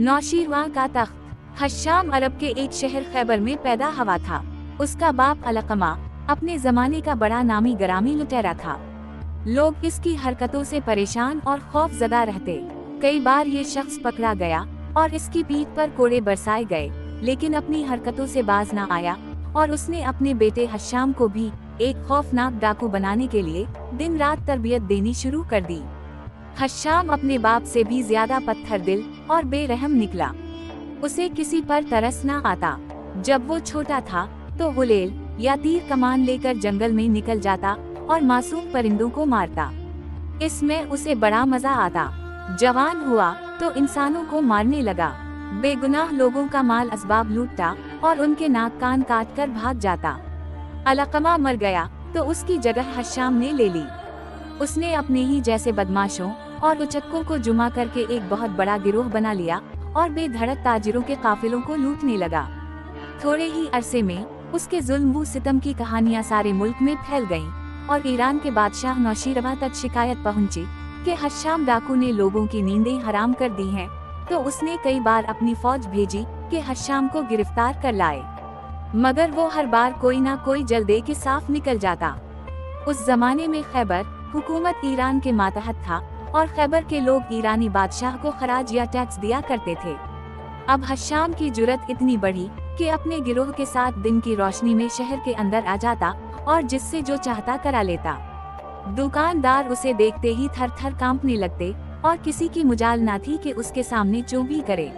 नौशीरवां का तख्त। हश्शाम अरब के एक शहर खैबर में पैदा हुआ था। उसका बाप अलकमा अपने जमाने का बड़ा नामी गरामी लुटेरा था। लोग इसकी हरकतों से परेशान और खौफजदा रहते। कई बार ये शख्स पकड़ा गया और इसकी पीठ पर कोड़े बरसाए गए, लेकिन अपनी हरकतों से बाज न आया और उसने अपने बेटे हश्शाम को भी एक खौफनाक डाकू बनाने के लिए दिन रात तरबियत देनी शुरू कर दी। हश्शाम अपने बाप से भी ज्यादा पत्थर दिल और बेरहम निकला। उसे किसी पर तरस न आता। जब वो छोटा था तो गुलेल या तीर कमान लेकर जंगल में निकल जाता और मासूम परिंदों को मारता। इसमें उसे बड़ा मजा आता। जवान हुआ तो इंसानों को मारने लगा, बेगुनाह लोगों का माल असबाब लूटता और उनके नाक कान काट कर भाग जाता। अलकमा मर गया तो उसकी जगह हश्शाम ने ले ली। उसने अपने ही जैसे बदमाशों और उचक्कों को जुमा करके एक बहुत बड़ा गिरोह बना लिया और बेधड़क ताजिरों के काफिलों को लूटने लगा। थोड़े ही अरसे में उसके जुल्म व सितम की कहानियां सारे मुल्क में फैल गईं और ईरान के बादशाह नौशीरवां तक शिकायत पहुंची कि हश्शाम डाकू ने लोगों की नींदें हराम कर दी हैं। तो उसने कई बार अपनी फौज भेजी कि हश्शाम को गिरफ्तार कर लाए, मगर वो हर बार कोई ना कोई जल दे के साफ निकल जाता। उस जमाने में खैबर हुकूमत ईरान के मातहत था और खैबर के लोग ईरानी बादशाह को खराज या टैक्स दिया करते थे। अब हश्शाम की जुर्रत इतनी बढ़ी कि अपने गिरोह के साथ दिन की रोशनी में शहर के अंदर आ जाता और जिससे जो चाहता करा लेता। दुकानदार उसे देखते ही थर थर कांपने लगते और किसी की मुजाल ना थी कि उसके सामने चो भी करे।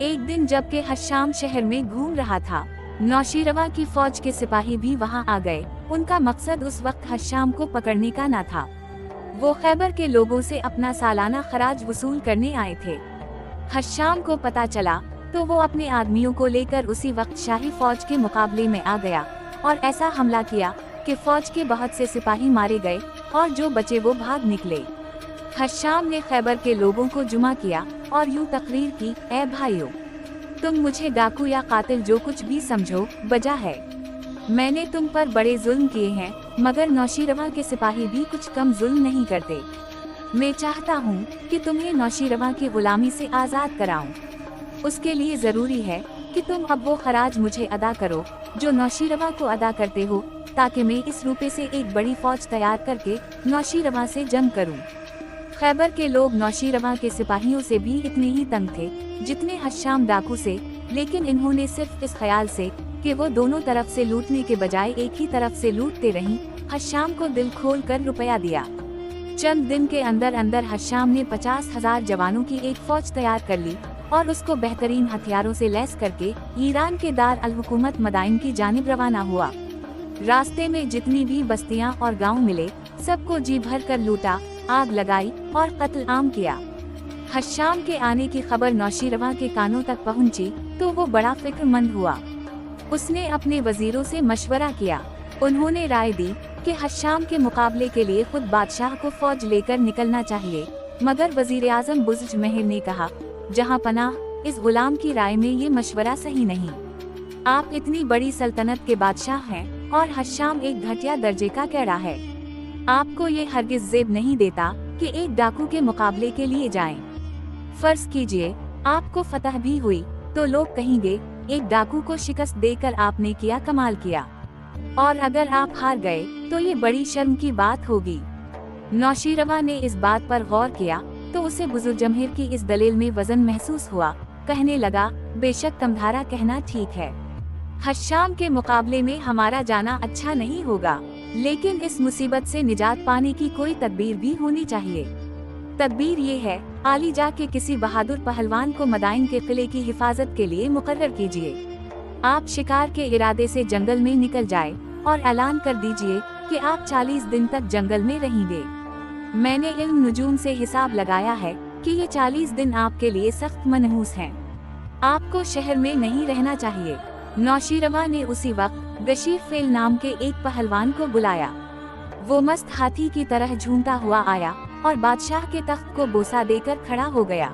एक दिन जबकि हश्शाम शहर में घूम रहा था, नौशीरवां की फौज के सिपाही भी वहां आ गए। उनका मकसद उस वक्त हश्शाम को पकड़ने का न था, वो खैबर के लोगों से अपना सालाना खराज वसूल करने आए थे। हश्शाम को पता चला तो वो अपने आदमियों को लेकर उसी वक्त शाही फौज के मुकाबले में आ गया और ऐसा हमला किया कि फौज के बहुत से सिपाही मारे गए और जो बचे वो भाग निकले। हश्शाम ने खैबर के लोगों को जुमा किया और यूं तकरीर की, ऐ भाइयों, तुम मुझे डाकू या कातिल जो कुछ भी समझो बजा है। मैंने तुम पर बड़े जुल्म किए हैं, मगर नौशीरवां के सिपाही भी कुछ कम जुल्म नहीं करते। मैं चाहता हूँ कि तुम्हें नौशीरवां की गुलामी से आज़ाद कराऊं। उसके लिए ज़रूरी है कि तुम अब वो खराज मुझे अदा करो जो नौशीरवां को अदा करते हो, ताकि मैं इस रुपए से एक बड़ी फौज तैयार करके नौशीरवां से जंग करूं। खैबर के लोग नौशीरवां के सिपाहियों से भी इतने ही तंग थे जितने हश्शाम डाकू से, लेकिन इन्होंने सिर्फ इस ख्याल से कि वो दोनों तरफ से लूटने के बजाय एक ही तरफ से लूटते रहीं, हश्शाम को दिल खोल कर रुपया दिया। चंद दिन के अंदर अंदर हश्शाम ने 50,000 जवानों की एक फौज तैयार कर ली और उसको बेहतरीन हथियारों से लैस करके ईरान के दार अल हुकूमत मदाइन की जानिब रवाना हुआ। रास्ते में जितनी भी बस्तियां और गांव मिले सबको जी भर कर लूटा, आग लगाई और कत्ल आम किया। हश्शाम के आने की खबर नौशीरवां के कानों तक पहुंची तो वो बड़ा फिक्रमंद हुआ। उसने अपने वजीरों से मशवरा किया। उन्होंने राय दी कि हश्शाम के मुकाबले के लिए खुद बादशाह को फौज लेकर निकलना चाहिए, मगर वजीर आजम बुज़्जमहेर ने कहा, जहां पनाह, इस गुलाम की राय में ये मशवरा सही नहीं। आप इतनी बड़ी सल्तनत के बादशाह हैं और हश्शाम एक घटिया दर्जे का कैड़ा है। आपको ये हरगिज जेब नहीं देता कि एक डाकू के मुकाबले के लिए जाएं। फर्ज कीजिए आपको फतह भी हुई तो लोग कहेंगे एक डाकू को शिकस्त देकर आपने किया कमाल किया, और अगर आप हार गए तो ये बड़ी शर्म की बात होगी। नौशीरवां ने इस बात पर गौर किया तो उसे बुज़्जमहेर की इस दलील में वजन महसूस हुआ। कहने लगा, बेशक तुम्हारा कहना ठीक है, हश्शाम के मुकाबले में हमारा जाना अच्छा नहीं होगा, लेकिन इस मुसीबत से निजात पाने की कोई तदबीर भी होनी चाहिए। तदबीर ये है, आली जाके किसी बहादुर पहलवान को मदाइन के किले की हिफाजत के लिए मुकर्रर कीजिए। आप शिकार के इरादे से जंगल में निकल जाए और ऐलान कर दीजिए कि आप 40 दिन तक जंगल में रहेंगे। मैंने इल्म नुजूम से हिसाब लगाया है कि ये 40 दिन आपके लिए सख्त मनहूस हैं। आपको शहर में नहीं रहना चाहिए। नौशीरवां ने उसी वक्त गशीर फेल नाम के एक पहलवान को बुलाया। वो मस्त हाथी की तरह झूमता हुआ आया और बादशाह के तख्त को बोसा देकर खड़ा हो गया।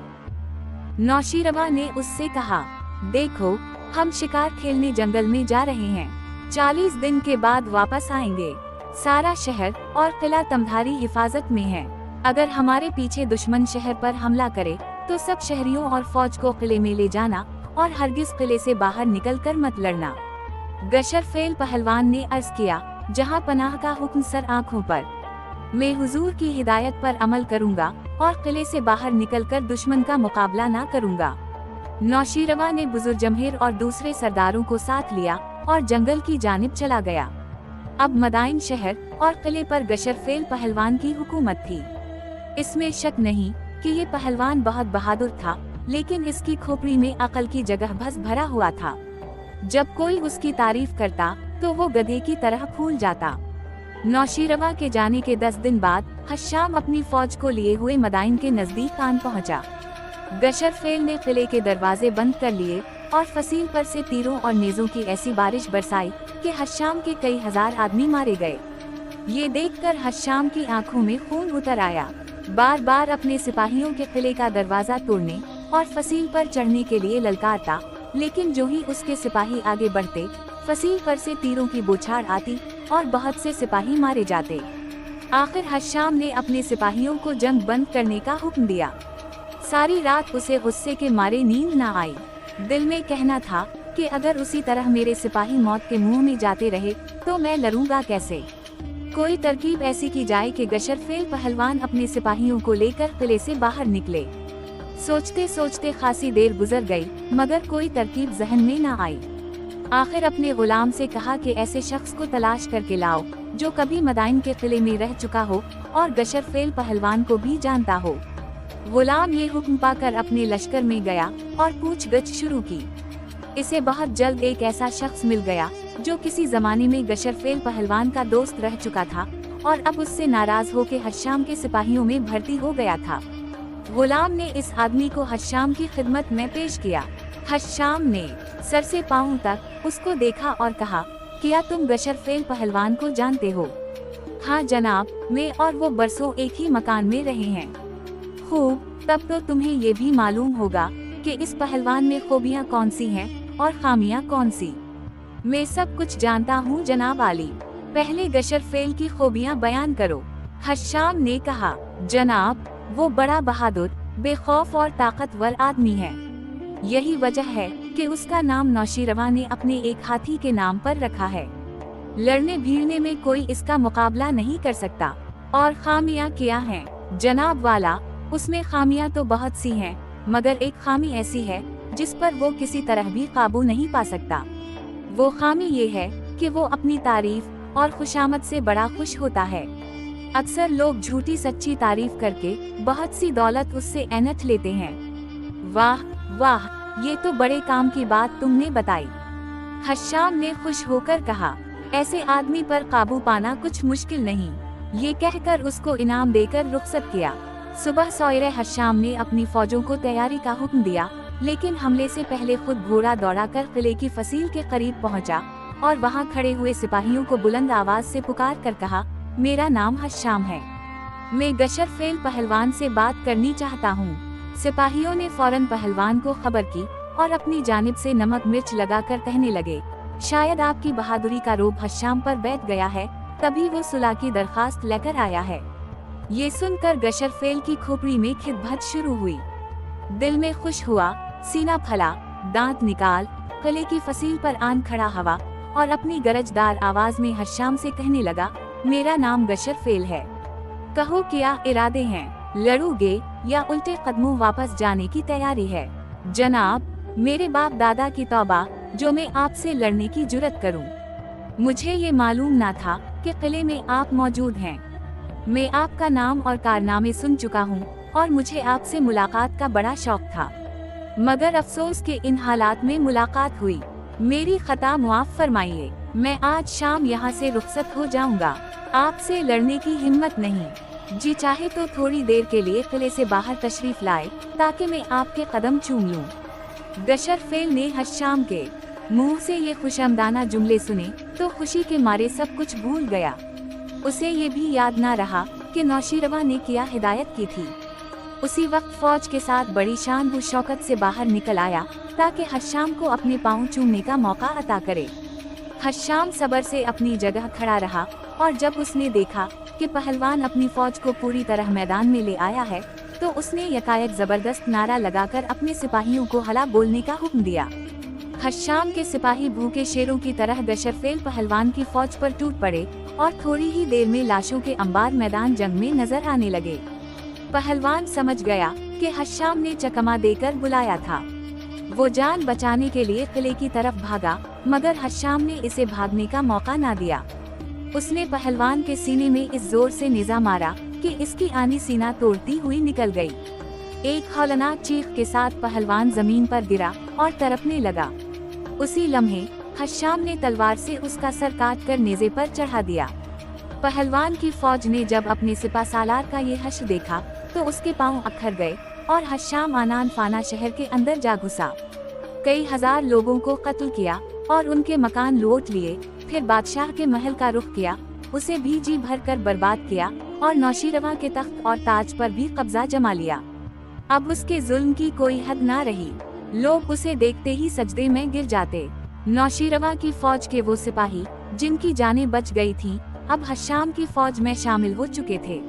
नौशीरवां ने उससे कहा, देखो, हम शिकार खेलने जंगल में जा रहे हैं, 40 दिन के बाद वापस आएंगे। सारा शहर और किला तुम्हारी हिफाजत में है। अगर हमारे पीछे दुश्मन शहर पर हमला करे तो सब शहरियों और फौज को किले में ले जाना और हरगिज किले से बाहर निकलकर मत लड़ना। गशरफेल पहलवान ने अर्ज किया, जहां पनाह का हुक्म सर आँखों पर। मैं हुजूर की हिदायत पर अमल करूंगा और किले से बाहर निकलकर दुश्मन का मुकाबला ना करूंगा। नौशीरवा ने बुजुर्ग जमहीर और दूसरे सरदारों को साथ लिया और जंगल की जानिब चला गया। अब मदाइन शहर और किले पर गशरफेल पहलवान की हुकूमत थी। इसमें शक नहीं कि ये पहलवान बहुत बहादुर था, लेकिन इसकी खोपड़ी में अकल की जगह भस भरा हुआ था। जब कोई उसकी तारीफ करता तो वो गधे की तरह फूल जाता। नौशीरवा के जाने के 10 दिन बाद हश्शाम अपनी फौज को लिए हुए मदाइन के नजदीक आन पहुंचा। गशरफेल ने किले के दरवाजे बंद कर लिए और फसील पर से तीरों और नेज़ों की ऐसी बारिश बरसाई कि हश्शाम के कई हजार आदमी मारे गए। ये देखकर हश्शाम की आंखों में खून उतर आया। बार बार अपने सिपाहियों के किले का दरवाजा तोड़ने और फसील पर चढ़ने के लिए ललकारता, लेकिन जो ही उसके सिपाही आगे बढ़ते, फसील पर से तीरों की बौछार आती और बहुत से सिपाही मारे जाते। आखिर हश्शाम ने अपने सिपाहियों को जंग बंद करने का हुक्म दिया। सारी रात उसे गुस्से के मारे नींद न आई। दिल में कहना था कि अगर उसी तरह मेरे सिपाही मौत के मुंह में जाते रहे तो मैं लड़ूंगा कैसे। कोई तरकीब ऐसी की जाए कि गशरफेल पहलवान अपने सिपाहियों को लेकर किले से बाहर निकले। सोचते सोचते खासी देर गुजर गई, मगर कोई तरकीब जहन में न आई। आखिर अपने गुलाम से कहा कि ऐसे शख्स को तलाश करके लाओ जो कभी मदाइन के किले में रह चुका हो और गशरफेल पहलवान को भी जानता हो। गुलाम ये हुक्म पाकर अपने लश्कर में गया और पूछगछ शुरू की। इसे बहुत जल्द एक ऐसा शख्स मिल गया जो किसी जमाने में गशरफेल पहलवान का दोस्त रह चुका था और अब उससे नाराज होकर हश्शाम के सिपाहियों में भर्ती हो गया था। गुलाम ने इस आदमी को हश्शाम की खिदमत में पेश किया। हश्शाम ने सर से पांव तक उसको देखा और कहा, क्या तुम गशरफेल पहलवान को जानते हो? हाँ जनाब, मैं और वो बरसों एक ही मकान में रहे हैं। खूब, तब तो तुम्हें ये भी मालूम होगा कि इस पहलवान में खूबियाँ कौन सी हैं और खामियाँ कौन सी। मैं सब कुछ जानता हूँ जनाब आली, पहले गशरफेल की खूबियाँ बयान करो। हश्शाम ने कहा, जनाब, वो बड़ा बहादुर, बेखौफ और ताकतवर आदमी है। यही वजह है कि उसका नाम नौशीरवा ने अपने एक हाथी के नाम पर रखा है। लड़ने भिड़ने में कोई इसका मुकाबला नहीं कर सकता। और खामियां क्या हैं जनाब वाला? उसमें खामियां तो बहुत सी हैं, मगर एक खामी ऐसी है जिस पर वो किसी तरह भी काबू नहीं पा सकता। वो खामी ये है कि वो अपनी तारीफ और खुशामद से बड़ा खुश होता है। अक्सर लोग झूठी सच्ची तारीफ करके बहुत सी दौलत उससे ऐंठ लेते हैं। वाह वाह, ये तो बड़े काम की बात तुमने बताई। हश्शाम ने खुश होकर कहा, ऐसे आदमी पर काबू पाना कुछ मुश्किल नहीं। ये कहकर उसको इनाम देकर रुखसत किया। सुबह सवेरे हश्शाम ने अपनी फौजों को तैयारी का हुक्म दिया, लेकिन हमले से पहले खुद घोड़ा दौड़ाकर किले की फसील के करीब पहुंचा और वहां खड़े हुए सिपाहियों को बुलंद आवाज से पुकार कर कहा, मेरा नाम हश्शाम है, मैं गशरफेल पहलवान से बात करनी चाहता हूँ। सिपाहियों ने फौरन पहलवान को खबर की और अपनी जानिब से नमक मिर्च लगाकर कहने लगे, शायद आपकी बहादुरी का रोब हश्शाम पर बैठ गया है, तभी वो सुलह की दरखास्त लेकर आया है। ये सुनकर गशरफेल की खोपड़ी में खिदभद शुरू हुई। दिल में खुश हुआ, सीना फला, दांत निकाल, किले की फसील पर आन खड़ा हवा और अपनी गरजदार आवाज में हश्शाम से कहने लगा, मेरा नाम गशरफेल है, कहो क्या इरादे हैं, लड़ोगे या उल्टे कदमों वापस जाने की तैयारी है? जनाब, मेरे बाप दादा की तौबा जो मैं आपसे लड़ने की जुर्रत करूं। मुझे ये मालूम ना था कि किले में आप मौजूद हैं। मैं आपका नाम और कारनामे सुन चुका हूं और मुझे आपसे मुलाकात का बड़ा शौक था, मगर अफसोस के इन हालात में मुलाकात हुई। मेरी खता मुआफ फरमाइए। मैं आज शाम यहाँ से रुखसत हो जाऊंगा। आपसे लड़ने की हिम्मत नहीं। जी चाहे तो थोड़ी देर के लिए किले से बाहर तशरीफ लाए ताकि मैं आपके कदम चूम लूं। गशरफेल ने हश्शाम के मुंह से ये खुशामदाना जुमले सुने तो खुशी के मारे सब कुछ भूल गया। उसे ये भी याद ना रहा कि नौशीरवा ने क्या हिदायत की थी। उसी वक्त फौज के साथ बड़ी शान व शौकत से बाहर निकल आया ताकि हश्शाम को अपने पाँव चूमने का मौका अता करे। हश्शाम सब्र से अपनी जगह खड़ा रहा और जब उसने देखा कि पहलवान अपनी फौज को पूरी तरह मैदान में ले आया है तो उसने यकायक जबरदस्त नारा लगाकर अपने सिपाहियों को हला बोलने का हुक्म दिया। हश्शाम के सिपाही भूखे शेरों की तरह गशरफेल पहलवान की फौज पर टूट पड़े और थोड़ी ही देर में लाशों के अंबार मैदान जंग में नजर आने लगे। पहलवान समझ गया कि हश्शाम ने चकमा देकर बुलाया था। वो जान बचाने के लिए किले की तरफ भागा, मगर हश्शाम ने इसे भागने का मौका ना दिया। उसने पहलवान के सीने में इस जोर से निजा मारा कि इसकी आनी सीना तोड़ती हुई निकल गई। एक हौलनाक चीख के साथ पहलवान जमीन पर गिरा और तड़पने लगा। उसी लम्हे हश्शाम ने तलवार से उसका सर काट कर नेज़े पर चढ़ा दिया। पहलवान की फौज ने जब अपने सिपा सालार का ये हश्र देखा तो उसके पांव अखर गए और हश्शाम आनान फाना शहर के अंदर जा घुसा। कई हजार लोगों को कत्ल किया और उनके मकान लूट लिए। फिर बादशाह के महल का रुख किया, उसे भी जी भर कर बर्बाद किया और नौशीरवा के तख्त और ताज पर भी कब्जा जमा लिया। अब उसके जुल्म की कोई हद ना रही। लोग उसे देखते ही सजदे में गिर जाते। नौशीरवा की फौज के वो सिपाही जिनकी जानें बच गई थीं, अब हश्शाम की फौज में शामिल हो चुके थे।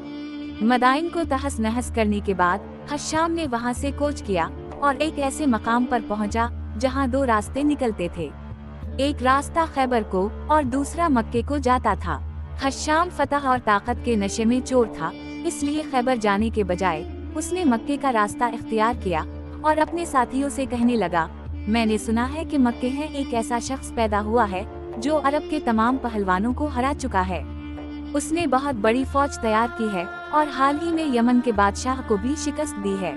मदाइन को तहस नहस करने के बाद हश्शाम ने वहां से कूच किया और एक ऐसे मकाम पर पहुंचा जहां दो रास्ते निकलते थे। एक रास्ता खैबर को और दूसरा मक्के को जाता था। हश्शाम फतह और ताकत के नशे में चोर था, इसलिए खैबर जाने के बजाय उसने मक्के का रास्ता इख्तियार किया और अपने साथियों से कहने लगा, मैंने सुना है कि मक्के में एक ऐसा शख्स पैदा हुआ है जो अरब के तमाम पहलवानों को हरा चुका है। उसने बहुत बड़ी फौज तैयार की है और हाल ही में यमन के बादशाह को भी शिकस्त दी है।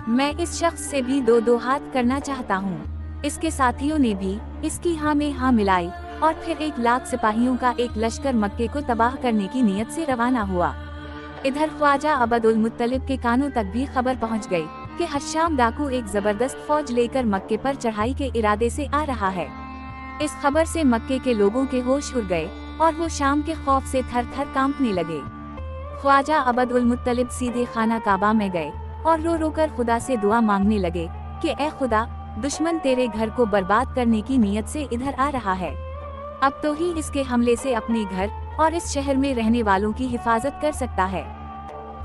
मैं इस शख्स से भी दो हाथ करना चाहता हूँ। इसके साथियों ने भी इसकी हाँ में हाँ मिलाई और फिर 1 लाख सिपाहियों का एक लश्कर मक्के को तबाह करने की नीयत से रवाना हुआ। इधर ख्वाजा अबदुल मुत्तलिब के कानों तक भी खबर पहुँच गई कि हश्शाम डाकू एक जबरदस्त फौज लेकर मक्के पर चढ़ाई के इरादे से आ रहा है। इस खबर से मक्के के लोगों के होश उड़ गए और वो शाम के खौफ से थर थर कांपने लगे। ख्वाजा अबदुल मुत्तलिब सीधे खाना काबा में गए और रो रो कर खुदा से दुआ मांगने लगे कि ए खुदा, दुश्मन तेरे घर को बर्बाद करने की नीयत से इधर आ रहा है। अब तो ही इसके हमले से अपने घर और इस शहर में रहने वालों की हिफाजत कर सकता है।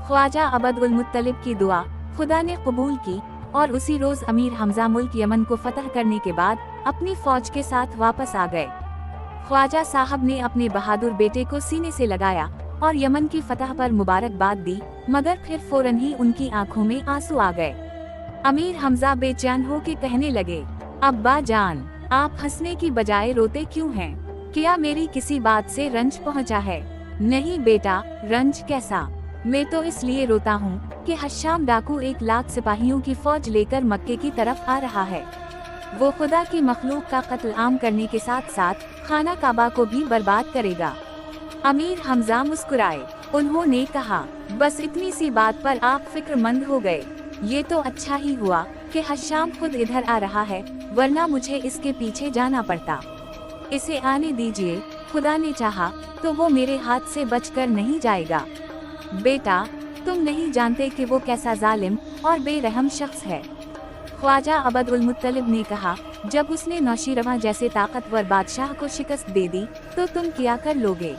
ख्वाजा अबदुल मुत्तलिब की दुआ खुदा ने कबूल की और उसी रोज अमीर हमजा मुल्क यमन को फतह करने के बाद अपनी फौज के साथ वापस आ गए। ख्वाजा साहब ने अपने बहादुर बेटे को सीने से लगाया और यमन की फतह पर मुबारकबाद दी, मगर फिर फौरन ही उनकी आंखों में आंसू आ गए। अमीर हमजा बेचैन हो के कहने लगे, अब्बा जान, आप हंसने की बजाय रोते क्यों हैं? क्या मेरी किसी बात से रंज पहुंचा है? नहीं बेटा, रंज कैसा? मैं तो इसलिए रोता हूँ कि हश्शाम डाकू 1 लाख सिपाहियों की फौज लेकर मक्के की तरफ आ रहा है। वो खुदा की मखलूक का कत्ल आम करने के साथ साथ खाना काबा को भी बर्बाद करेगा। अमीर हमजा मुस्कुराए। उन्होंने कहा, बस इतनी सी बात पर आप फिक्रमंद हो गए। ये तो अच्छा ही हुआ कि हश्शाम खुद इधर आ रहा है, वरना मुझे इसके पीछे जाना पड़ता। इसे आने दीजिए, खुदा ने चाहा तो वो मेरे हाथ से बचकर नहीं जाएगा। बेटा, तुम नहीं जानते कि वो कैसा जालिम और बेरहम शख्स है। ख्वाजा अबदुल मुत्तलिब ने कहा, जब उसने नौशीरवा जैसे ताकतवर बादशाह को शिकस्त दे दी तो तुम क्या कर लोगे?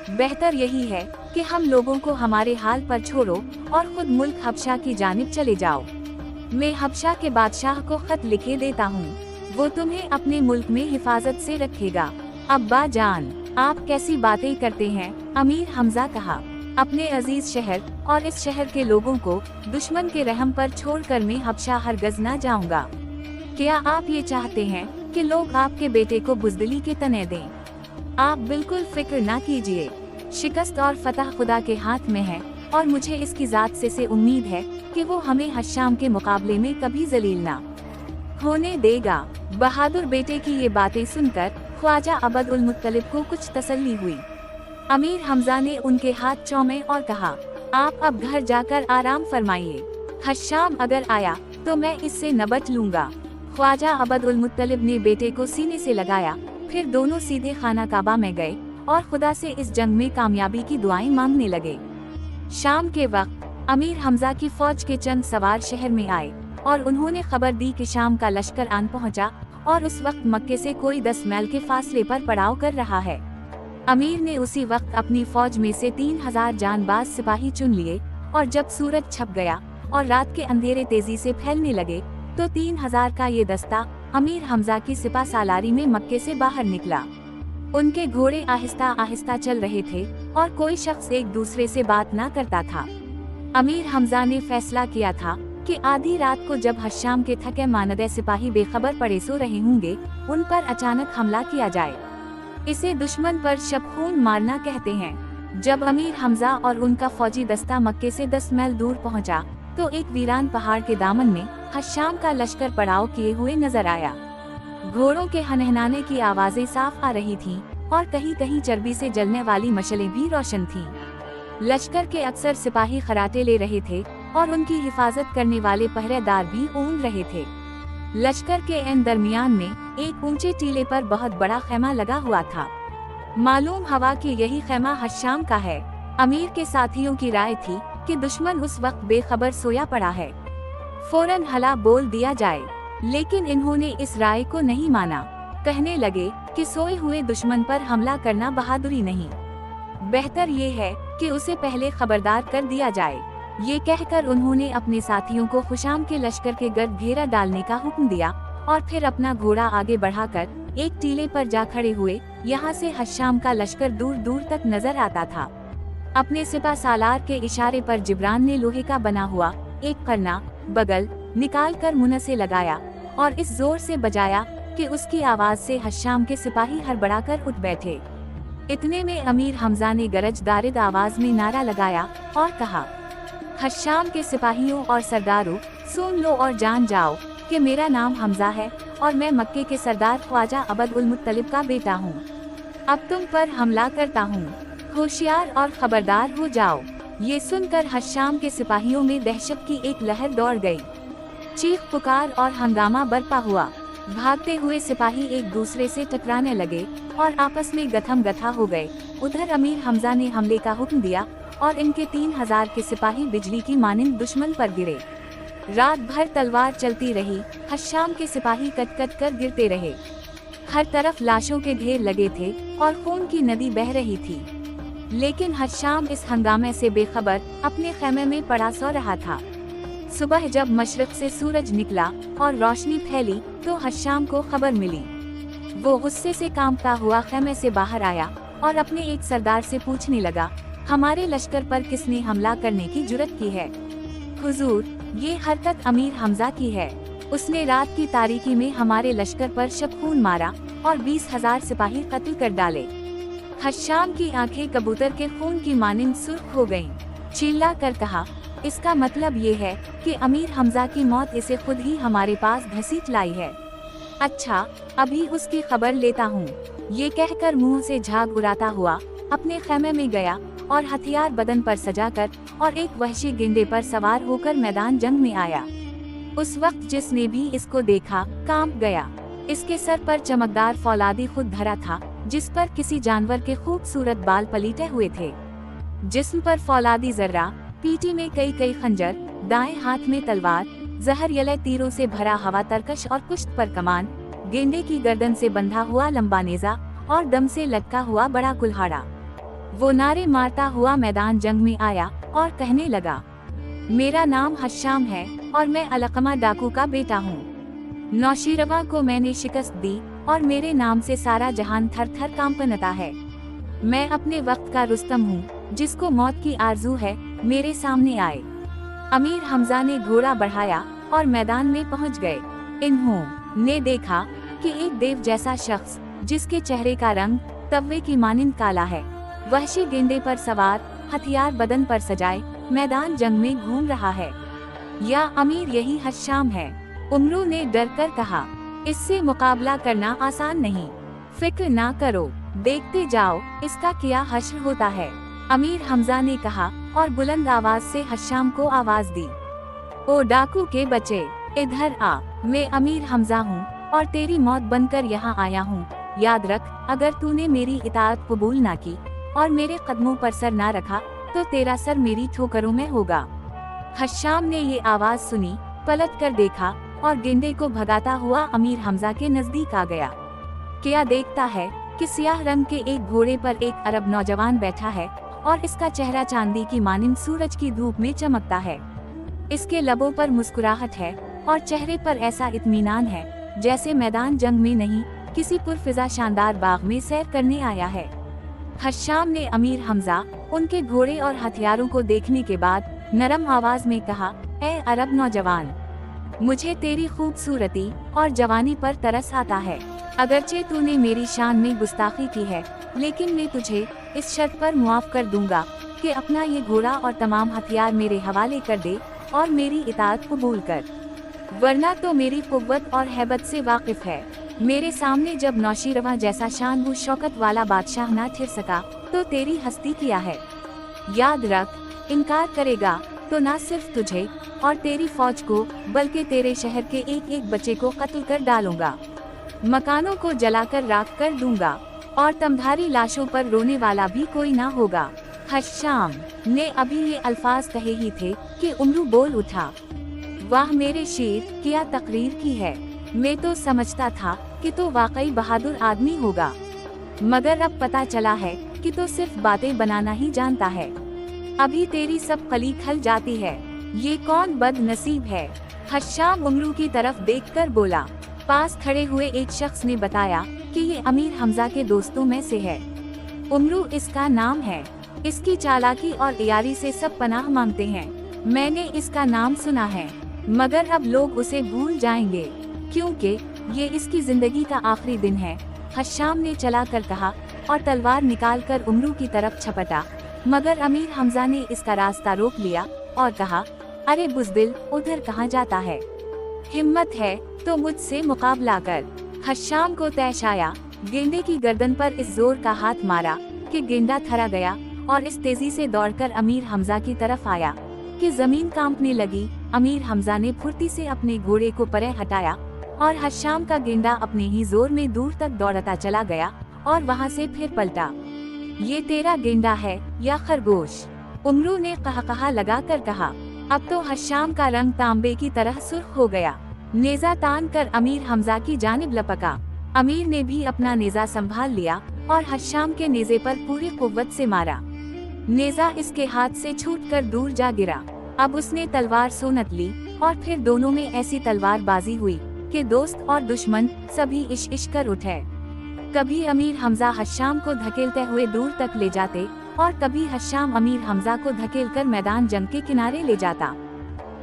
बेहतर यही है कि हम लोगों को हमारे हाल पर छोड़ो और खुद मुल्क हबशा की जानिब चले जाओ। मैं हबशा के बादशाह को खत लिखे देता हूँ, वो तुम्हें अपने मुल्क में हिफाजत से रखेगा। अब्बा जान, आप कैसी बातें करते हैं? अमीर हमजा कहा, अपने अजीज शहर और इस शहर के लोगों को दुश्मन के रहम पर छोड़कर मैं हबशा हरगज न जाऊंगा। क्या आप ये चाहते हैं कि लोग आपके बेटे को बुज़दिली के तने दें? आप बिल्कुल फिक्र ना कीजिए, शिकस्त और फतह खुदा के हाथ में है और मुझे इसकी जात से उम्मीद है कि वो हमें हश्शाम के मुकाबले में कभी जलील ना होने देगा। बहादुर बेटे की ये बातें सुनकर ख्वाजा अबदुल मुत्तलिब को कुछ तसल्ली हुई। अमीर हमजा ने उनके हाथ चूमे और कहा, आप अब घर जाकर आराम फरमाइए। हश्शाम अगर आया तो मैं इससे न बच लूंगा। ख्वाजा अबदुल मुत्तलिब ने बेटे को सीने से लगाया, फिर दोनों सीधे खाना काबा में गए और खुदा से इस जंग में कामयाबी की दुआएं मांगने लगे। शाम के वक्त अमीर हमजा की फौज के चंद सवार शहर में आए और उन्होंने खबर दी कि शाम का लश्कर आन पहुंचा और उस वक्त मक्के से कोई 10 मील के फासले पर पड़ाव कर रहा है। अमीर ने उसी वक्त अपनी फौज में से 3000 जानबाज सिपाही चुन लिए और जब सूरज छप गया और रात के अंधेरे तेजी से फैलने लगे तो 3000 का ये दस्ता अमीर हमजा की सिपा सालारी में मक्के से बाहर निकला। उनके घोड़े आहिस्ता आहिस्ता चल रहे थे और कोई शख्स एक दूसरे से बात न करता था। अमीर हमजा ने फैसला किया था कि आधी रात को जब हश्शाम के थके मानदे सिपाही बेखबर पड़े सो रहे होंगे, उन पर अचानक हमला किया जाए। इसे दुश्मन पर शबखून मारना कहते हैं। जब अमीर हमजा और उनका फौजी दस्ता मक्के से 10 मील दूर पहुंचा, तो एक वीरान पहाड़ के दामन में हश्शाम का लश्कर पड़ाव किए हुए नजर आया। घोड़ों के हनहनाने की आवाजें साफ आ रही थीं और कहीं कहीं चर्बी से जलने वाली मशलें भी रोशन थीं। लश्कर के अक्सर सिपाही खराटे ले रहे थे और उनकी हिफाजत करने वाले पहरेदार भी ऊँघ रहे थे। लश्कर के एन दरमियान में एक ऊंचे टीले पर बहुत बड़ा खैमा लगा हुआ था। मालूम हवा कि यही खैमा हश्शाम का है। अमीर के साथियों की राय थी कि दुश्मन उस वक्त बेखबर सोया पड़ा है, फौरन हला बोल दिया जाए, लेकिन इन्होंने इस राय को नहीं माना। कहने लगे कि सोए हुए दुश्मन पर हमला करना बहादुरी नहीं, बेहतर ये है कि उसे पहले खबरदार कर दिया जाए। ये कहकर उन्होंने अपने साथियों को खुशाम के लश्कर के गर्द घेरा डालने का हुक्म दिया और फिर अपना घोड़ा आगे बढ़ाकर एक टीले पर जा खड़े हुए। यहाँ से हश्शाम का लश्कर दूर दूर तक नजर आता था। अपने सिपा सालार के इशारे पर जिब्रान ने लोहे का बना हुआ एक करना बगल निकाल कर मुंह से लगाया और इस जोर से बजाया कि उसकी आवाज से हश्शाम के सिपाही हड़बड़ाकर उठ बैठे। इतने में अमीर हमजा ने गरजदारिद आवाज में नारा लगाया और कहा, हश्शाम के सिपाहियों और सरदारों, सुन लो और जान जाओ कि मेरा नाम हमजा है और मैं मक्के के सरदार ख्वाजा अबद उल मुत्तलिब का बेटा हूँ। अब तुम पर हमला करता हूँ, होशियार और खबरदार हो जाओ। ये सुनकर हश्शाम के सिपाहियों में दहशत की एक लहर दौड़ गई। चीख पुकार और हंगामा बरपा हुआ। भागते हुए सिपाही एक दूसरे से टकराने लगे और आपस में गथम गथा हो गए। उधर अमीर हमजा ने हमले का हुक्म दिया और इनके 3000 के सिपाही बिजली की मानिंद दुश्मन पर गिरे। रात भर तलवार चलती रही। हश्शाम के सिपाही कट कट कर गिरते रहे। हर तरफ लाशों के ढेर लगे थे और खून की नदी बह रही थी, लेकिन हश्शाम इस हंगामे से बेखबर अपने खैमे में पड़ा सो रहा था। सुबह जब मशरिक से सूरज निकला और रोशनी फैली तो हश्शाम को खबर मिली। वो गुस्से से कांपता हुआ खैमे से बाहर आया और अपने एक सरदार से पूछने लगा, हमारे लश्कर पर किसने हमला करने की जुर्रत की है? हुजूर, ये हरकत अमीर हमजा की है। उसने रात की तारीकी में हमारे लश्कर पर शबखून मारा और 20,000 सिपाही कत्ल कर डाले। हश्शाम की आंखें कबूतर के खून की मानिंद सुर्ख हो गईं। चिल्ला कर कहा, इसका मतलब ये है कि अमीर हमजा की मौत इसे खुद ही हमारे पास घसीट लाई है। अच्छा, अभी उसकी खबर लेता हूँ। ये कहकर मुंह से झाग उड़ाता हुआ अपने खैमे में गया और हथियार बदन पर सजाकर और एक वहशी गेंडे पर सवार होकर मैदान जंग में आया। उस वक्त जिसने भी इसको देखा कांप गया। इसके सर पर चमकदार फौलादी खुद धरा था, जिस पर किसी जानवर के खूबसूरत बाल पलीटे हुए थे। जिस्म पर फौलादी जर्रा, पीठी में कई कई खंजर, दाएं हाथ में तलवार, जहर तीरों से भरा हवा तरकश और पुश्त पर कमान, गेंडे की गर्दन से बंधा हुआ लंबा नेजा और दम से लटका हुआ बड़ा कुल्हाड़ा। वो नारे मारता हुआ मैदान जंग में आया और कहने लगा, मेरा नाम हश्शाम है और मैं अलकमा डाकू का बेटा हूँ। नौशीरवा को मैंने शिकस्त दी और मेरे नाम से सारा जहान थर थर कांपता है। मैं अपने वक्त का रुस्तम हूँ, जिसको मौत की आरजू है मेरे सामने आए। अमीर हमजा ने घोड़ा बढ़ाया और मैदान में पहुँच गए। इन्होंने देखा कि एक देव जैसा शख्स, जिसके चेहरे का रंग तवे की मानिंद काला है, वहशी गेंडे पर सवार, हथियार बदन पर सजाए, मैदान जंग में घूम रहा है। या अमीर यही हश्शाम है? उमरू ने डर कर कहा, इससे मुकाबला करना आसान नहीं। फिक्र ना करो, देखते जाओ इसका क्या हश्र होता है। अमीर हमजा ने कहा और बुलंद आवाज से हश्शाम को आवाज दी, ओ डाकू के बच्चे, इधर आ। मैं अमीर हमजा हूँ और तेरी मौत बनकर यहाँ आया हूँ। याद रख, अगर तूने मेरी इताअत कबूल ना की और मेरे कदमों पर सर ना रखा तो तेरा सर मेरी ठोकरों में होगा। हश्शाम ने ये आवाज सुनी, पलट कर देखा और गेंडे को भगाता हुआ अमीर हमजा के नजदीक आ गया। क्या देखता है कि सियाह रंग के एक घोड़े पर एक अरब नौजवान बैठा है और इसका चेहरा चांदी की मानिंद सूरज की धूप में चमकता है। इसके लबों पर मुस्कुराहट है और चेहरे पर ऐसा इत्मीनान है जैसे मैदान जंग में नहीं, किसी पुरफिजा शानदार बाग में सैर करने आया है। हश्शाम ने अमीर हमजा, उनके घोड़े और हथियारों को देखने के बाद नरम आवाज में कहा, ए अरब नौजवान, मुझे तेरी खूबसूरती और जवानी पर तरस आता है। अगरचे तूने मेरी शान में गुस्ताखी की है, लेकिन मैं तुझे इस शर्त पर मुआफ कर दूंगा कि अपना ये घोड़ा और तमाम हथियार मेरे हवाले कर दे और मेरी इताअत कबूल कर, वरना तो मेरी कुव्वत और हैबत से वाकिफ है। मेरे सामने जब नौशीरवां जैसा शान व शौकत वाला बादशाह ना ठिर सका तो तेरी हस्ती किया है। याद रख, इनकार करेगा तो ना सिर्फ तुझे और तेरी फौज को बल्कि तेरे शहर के एक एक बच्चे को कत्ल कर डालूंगा, मकानों को जलाकर राख कर दूंगा और तमधारी लाशों पर रोने वाला भी कोई ना होगा। हश्शाम ने अभी ये अल्फाज कहे ही थे कि उमरू बोल उठा, वाह मेरे शेर, क्या तकरीर की है। मैं तो समझता था कि तो वाकई बहादुर आदमी होगा, मगर अब पता चला है कि तो सिर्फ बातें बनाना ही जानता है। अभी तेरी सब कली खल जाती है। ये कौन बदनसीब है। हश्शाम उमरू की तरफ देखकर बोला। पास खड़े हुए एक शख्स ने बताया कि ये अमीर हमजा के दोस्तों में से है। उमरू इसका नाम है। इसकी चालाकी और इयारी से सब पनाह मांगते हैं। मैंने इसका नाम सुना है, मगर अब लोग उसे भूल जाएंगे क्योंकि ये इसकी जिंदगी का आखिरी दिन है। हश्शाम ने चला कर कहा और तलवार निकालकर उमरू की तरफ झपटा, मगर अमीर हमजा ने इसका रास्ता रोक लिया और कहा, अरे बुज़दिल, उधर कहाँ जाता है? हिम्मत है तो मुझसे मुकाबला कर। हश्शाम को तैश आया। गेंडे की गर्दन पर इस जोर का हाथ मारा कि गेंडा थरा गया और इस तेजी से दौड़कर अमीर हमजा की तरफ आया कि जमीन कांपने लगी। अमीर हमजा ने फुर्ती से अपने घोड़े को परे हटाया और हश्शाम का गेंडा अपने ही जोर में दूर तक दौड़ता चला गया और वहाँ से फिर पलटा। ये तेरा गेंडा है या खरगोश? उमरू ने कहा लगा कर कहा। अब तो हश्शाम का रंग तांबे की तरह सुर्ख हो गया। नेजा तान कर अमीर हमजा की जानिब लपका। अमीर ने भी अपना नेजा संभाल लिया और हश्शाम के नेजे पर पूरी कुव्वत से मारा। नेजा इसके हाथ से छूटकर दूर जा गिरा। अब उसने तलवार सोनत ली और फिर दोनों में ऐसी तलवारबाजी हुई कि दोस्त और दुश्मन सभी इश इश कर उठे। कभी अमीर हमजा हश्शाम को धकेलते हुए दूर तक ले जाते और कभी हश्शाम अमीर हमजा को धकेलकर मैदान जंग के किनारे ले जाता।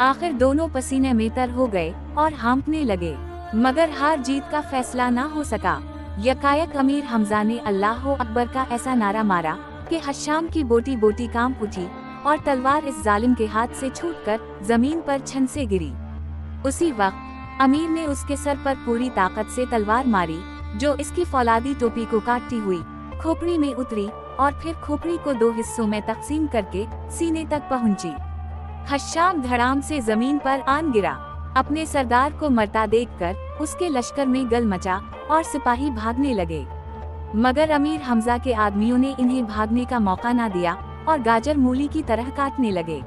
आखिर दोनों पसीने में तर हो गए और हाँफने लगे, मगर हार जीत का फैसला ना हो सका। यकायक अमीर हमजा ने अल्लाह अकबर का ऐसा नारा मारा कि हश्शाम की बोटी बोटी कांप उठी और तलवार इस जालिम के हाथ से छूटकर जमीन पर छन से गिरी। उसी वक्त अमीर ने उसके सर पर पूरी ताकत से तलवार मारी, जो इसकी फौलादी टोपी को काटती हुई खोपड़ी में उतरी और फिर खोपड़ी को दो हिस्सों में तकसीम करके सीने तक पहुंची। हश्शाम धड़ाम से जमीन पर आन गिरा। अपने सरदार को मरता देखकर उसके लश्कर में गल मचा और सिपाही भागने लगे, मगर अमीर हमजा के आदमियों ने इन्हें भागने का मौका ना दिया और गाजर मूली की तरह काटने लगे।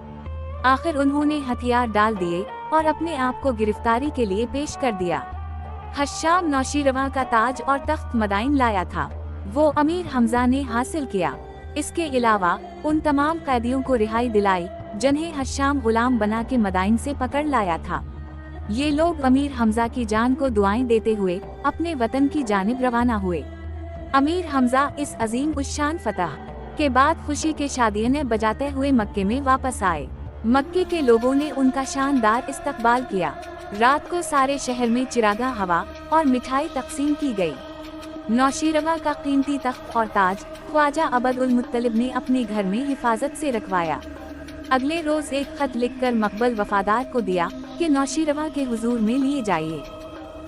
आखिर उन्होंने हथियार डाल दिए और अपने आप को गिरफ्तारी के लिए पेश कर दिया। हश्शाम नौशीरवां का ताज और तख्त मदाइन लाया था, वो अमीर हमजा ने हासिल किया। इसके अलावा उन तमाम कैदियों को रिहाई दिलाई जिन्हें हश्शाम गुलाम बना के मदाइन से पकड़ लाया था। ये लोग अमीर हमजा की जान को दुआएं देते हुए अपने वतन की जानिब रवाना हुए। अमीर हमजा इस अजीम उश्शान फतह के बाद खुशी के शादियां बजाते हुए मक्के में वापस आए। मक्के के लोगों ने उनका शानदार इस्तकबाल किया। रात को सारे शहर में चिरागा हवा और मिठाई तकसीम की गई। नौशीरवां का कीमती तख्त और ताज ख्वाजा अबद उल मुत्तलिब ने अपने घर में हिफाजत से रखवाया। अगले रोज एक खत लिखकर मकबल वफादार को दिया कि नौशीरवां के हुजूर में लिए जाइए।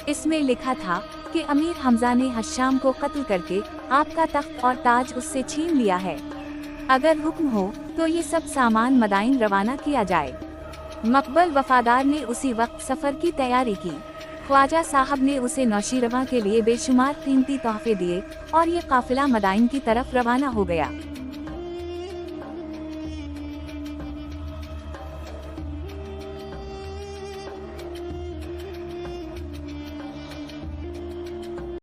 इसमें लिखा था कि अमीर हमजा ने हश्शाम को कत्ल करके आपका तख्त और ताज उससे छीन लिया है। अगर हुक्म हो तो ये सब सामान मदाइन रवाना किया जाए। मकबल वफादार ने उसी वक्त सफर की तैयारी की। ख्वाजा साहब ने उसे नौशीरवां के लिए बेशुमार कीमती तोहफे दिए और ये काफिला मदाइन की तरफ रवाना हो गया।